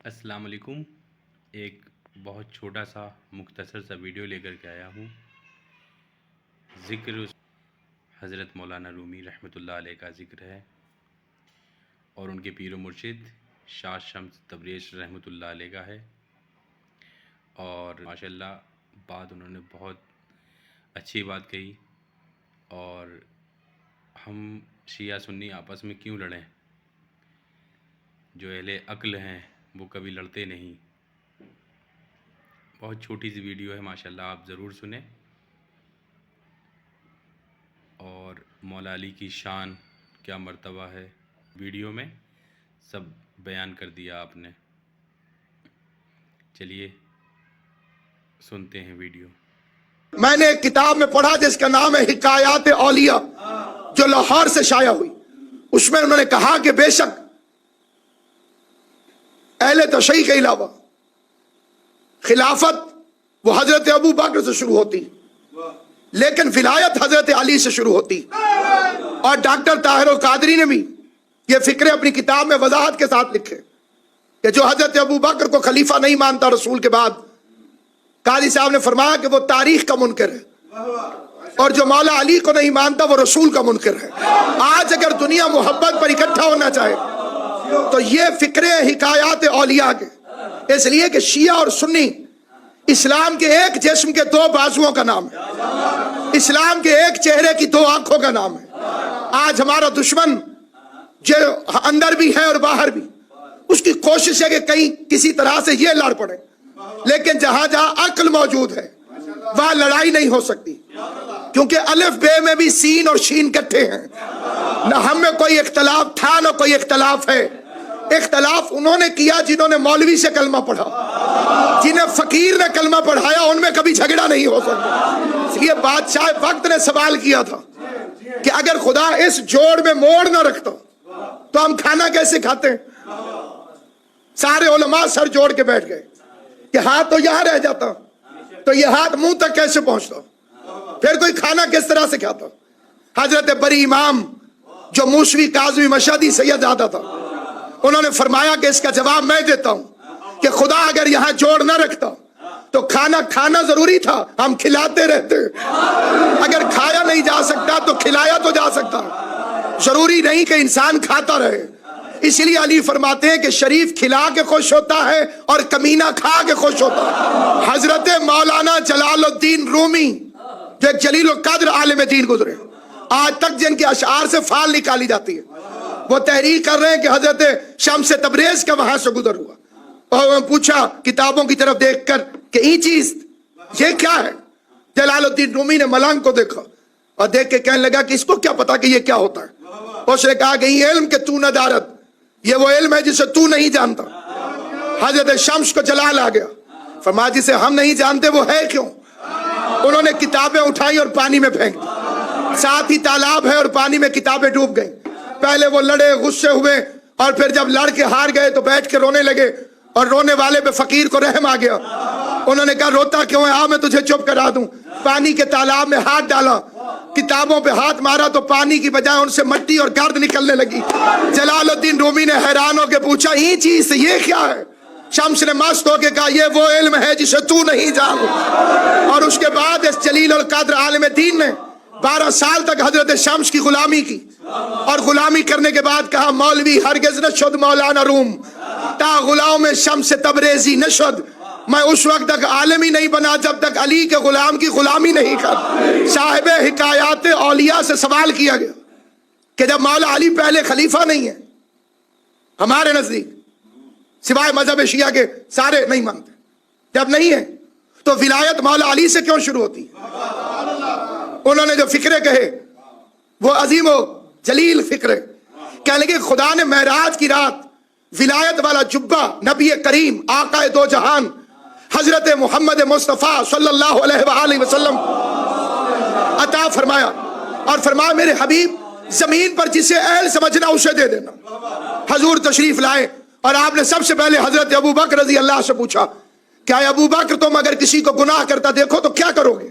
السلام علیکم۔ ایک بہت چھوٹا سا مختصر سا ویڈیو لے کر کے آیا ہوں۔ ذکر حضرت مولانا رومی رحمۃ اللہ علیہ کا ذکر ہے اور ان کے پیر و مرشد شاہ شمس تبریز رحمۃ اللہ علیہ کا ہے، اور ماشاءاللہ بات انہوں نے بہت اچھی بات کہی۔ اور ہم شیعہ سنی آپس میں کیوں لڑیں؟ جو اہل عقل ہیں وہ کبھی لڑتے نہیں۔ بہت چھوٹی سی ویڈیو ہے، ماشاءاللہ آپ ضرور سنیں۔ اور مولا علی کی شان کیا مرتبہ ہے، ویڈیو میں سب بیان کر دیا آپ نے۔ چلیے سنتے ہیں ویڈیو۔ میں نے ایک کتاب میں پڑھا جس کا نام ہے حکایات اولیاء، جو لاہور سے شائع ہوئی۔ اس میں انہوں نے کہا کہ بے شک اہل تشیع کے علاوہ خلافت وہ حضرت ابو بکر سے شروع ہوتی، لیکن ولایت حضرت علی سے شروع ہوتی۔ اور ڈاکٹر طاہر القادری نے بھی یہ فکرے اپنی کتاب میں وضاحت کے ساتھ لکھے کہ جو حضرت ابو بکر کو خلیفہ نہیں مانتا رسول کے بعد، قاضی صاحب نے فرمایا کہ وہ تاریخ کا منکر ہے، اور جو مولا علی کو نہیں مانتا وہ رسول کا منکر ہے۔ آج اگر دنیا محبت پر اکٹھا ہونا چاہے تو یہ فکرے حکایات اولیاء کے، اس لیے کہ شیعہ اور سنی اسلام کے ایک جسم کے دو بازوؤں کا نام ہے، اسلام کے ایک چہرے کی دو آنکھوں کا نام ہے۔ آج ہمارا دشمن جو اندر بھی ہے اور باہر بھی، اس کی کوشش ہے کہ کہیں کسی طرح سے یہ لڑ پڑے، لیکن جہاں جہاں عقل موجود ہے وہاں لڑائی نہیں ہو سکتی، کیونکہ الف بے میں بھی سین اور شین کٹھے ہیں۔ نہ ہم میں کوئی اختلاف تھا نہ کوئی اختلاف ہے۔ اختلاف انہوں نے کیا جنہوں نے مولوی سے کلمہ پڑھا، جنہیں فقیر نے کلمہ پڑھایا، ان میں کبھی جھگڑا نہیں ہو سکتا۔ یہ بادشاہ وقت نے سوال کیا تھا کہ اگر خدا اس جوڑ میں موڑ نہ رکھتا تو ہم کھانا کیسے کھاتے ہیں؟ سارے علماء سر جوڑ کے بیٹھ گئے کہ ہاتھ تو یہاں رہ جاتا تو یہ ہاتھ منہ تک کیسے پہنچتا، پھر کوئی کھانا کس طرح سے کھاتا؟ حضرت بری امام جو موسوی کاظمی مشہدی سید زادہ تھا، انہوں نے فرمایا کہ اس کا جواب میں دیتا ہوں کہ خدا اگر یہاں جوڑ نہ رکھتا تو کھانا کھانا ضروری تھا، ہم کھلاتے رہتے۔ اگر کھایا نہیں جا سکتا تو کھلایا تو جا سکتا، ضروری نہیں کہ انسان کھاتا رہے۔ اس لیے علی فرماتے ہیں کہ شریف کھلا کے خوش ہوتا ہے اور کمینہ کھا کے خوش ہوتا ہے۔ حضرت مولانا جلال الدین رومی جو ایک جلیل القدر عالم دین گزرے، آج تک جن کے اشعار سے فال نکالی جاتی ہے، وہ تحریک کر رہے ہیں کہ حضرت شمس تبریز کا وہاں سے گزر ہوا۔ اور پوچھا کتابوں کی طرف دیکھ کر کہ یہ چیز یہ کیا ہے؟ جلال الدین رومی نے ملنگ کو دیکھا اور دیکھ کے کہنے لگا کہ اس کو کیا پتا کہ یہ کیا ہوتا ہے؟ اس نے کہا کہ یہ علم کہ تو نہ دارت، یہ وہ علم ہے جسے تو نہیں جانتا۔ حضرت شمس کو جلال آ گیا، فرمایا جسے ہم نہیں جانتے وہ ہے کیوں؟ انہوں نے کتابیں اٹھائی اور پانی میں پھینک دی، ساتھ ہی تالاب ہے اور پانی میں کتابیں ڈوب گئیں۔ پہلے وہ لڑے، غصے ہوئے، اور پھر جب لڑ کے ہار گئے تو بیٹھ کے رونے لگے، اور رونے والے پہ فقیر کو رحم آ گیا۔ انہوں نے کہا روتا کیوں ہے؟ میں تجھے چپ کرا دوں۔ پانی کے تالاب میں ہاتھ ڈالا، کتابوں پہ ہاتھ مارا تو پانی کی بجائے ان سے مٹی اور گرد نکلنے لگی۔ جلال الدین رومی نے حیران ہو کے پوچھا یہ چیز یہ کیا ہے؟ شمس نے مست ہو کے کہا یہ وہ علم ہے جسے تو نہیں جانتا۔ اور اس کے بعد اس جلیل القدر عالم دین نے 12 سال تک حضرت شمس کی غلامی کی، اور غلامی کرنے کے بعد کہا مولوی ہرگز نہ شد مولانا روم تا غلام شمس تبریزی نہ شد۔ میں اس وقت تک عالم ہی نہیں بنا جب تک علی کے غلام کی غلامی نہیں کر۔ صاحب حکایات اولیاء سے سوال کیا گیا کہ جب مولا علی پہلے خلیفہ نہیں ہے، ہمارے نزدیک سوائے مذہب شیعہ کے سارے نہیں مانتے، جب نہیں ہے تو ولایت مولا علی سے کیوں شروع ہوتی؟ انہوں نے جو فکرے کہے وہ عظیم و جلیل فکرے، کہنے لگے خدا نے معراج کی رات ولایت والا جبہ نبی کریم آقا دو جہان حضرت محمد مصطفیٰ صلی اللہ علیہ وآلہ وسلم عطا فرمایا، اور فرمایا میرے حبیب زمین پر جسے اہل سمجھنا اسے دے دینا۔ حضور تشریف لائے اور آپ نے سب سے پہلے حضرت ابو بکر رضی اللہ سے پوچھا کہ ابو بکر تم اگر کسی کو گناہ کرتا دیکھو تو کیا کرو گے؟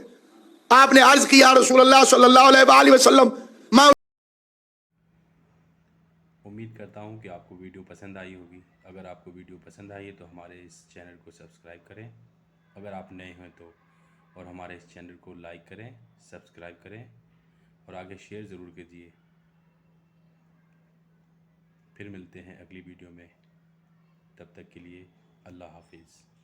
آپ نے عرض کیا رسول اللہ صلی اللہ علیہ وآلہ وسلم امید کرتا ہوں کہ آپ کو ویڈیو پسند آئی ہوگی. اگر آپ کو ویڈیو پسند آئی ہے تو ہمارے اس چینل کو سبسکرائب کریں. اگر آپ نئے ہیں تو اور ہمارے اس چینل کو لائک کریں، سبسکرائب کریں اور آگے شیئر ضرور کیجیے. پھر ملتے ہیں اگلی ویڈیو میں. تب تک کے لیے اللہ حافظ.